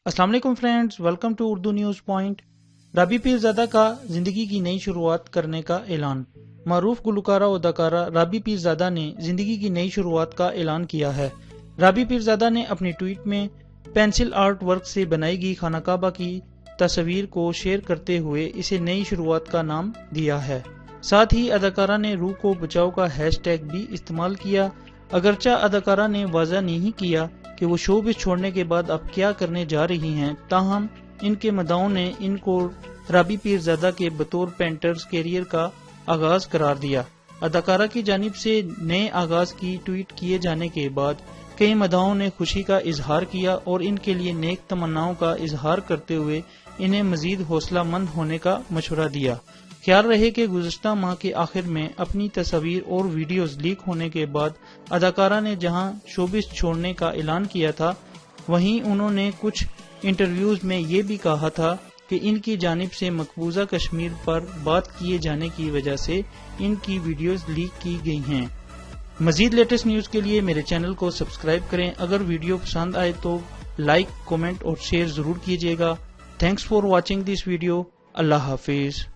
अस्सलाम वालेकुम friends, welcome to Urdu news point. Rabi Pirzada का जिंदगी की नई शुरुआत करने का ऐलान। मारूफ गुलकारा और अदाकारा राबी पीरज़ादा ने जिंदगी की नई शुरुआत का ऐलान किया है। राबी पीरज़ादा ने अपनी ट्वीट में पेंसिल आर्ट वर्क से बनाई गई खाना काबा की तस्वीर को शेयर करते हुए इसे नई शुरुआत का नाम दिया है। साथ ही अदाकारा ने रूह को बचाओ का हैशटैग भी इस्तेमाल किया। अगरचा अदाकारा ने वाज़ा नहीं किया कि वो शोबिस छोड़ने के बाद अब क्या करने जा रही हैं, ताहम इनके मदाओं ने इनको राबी पीरज़ादा के बतौर पेंटर्स कैरियर का आगाज करार दिया। अदाकारा की जानिब से नए आगाज की ट्वीट किए जाने के बाद कई मदाओं ने खुशी का इजहार किया और इनके लिए नेक तमन्नाओं का इजहार करते हुए इन्हें मजीद हौसला मंद होने का मशवरा दिया। ख्याल रहे कि गुज़श्ता माह के आखिर में अपनी तस्वीर और वीडियोस लीक होने के बाद अदाकारा ने जहां शोबिस छोड़ने का ऐलान किया था, वहीं उन्होंने कुछ इंटरव्यूज में ये भी कहा था कि इनकी जानिब से मकबूजा कश्मीर पर बात किए जाने की वजह से इनकी वीडियोस लीक की गई हैं। मजीद लेटेस्ट न्यूज के लिए मेरे चैनल को सब्सक्राइब करें। अगर वीडियो पसंद आए तो लाइक, कमेंट और शेयर जरूर कीजिएगा। Thanks for watching this video. Allah Hafiz.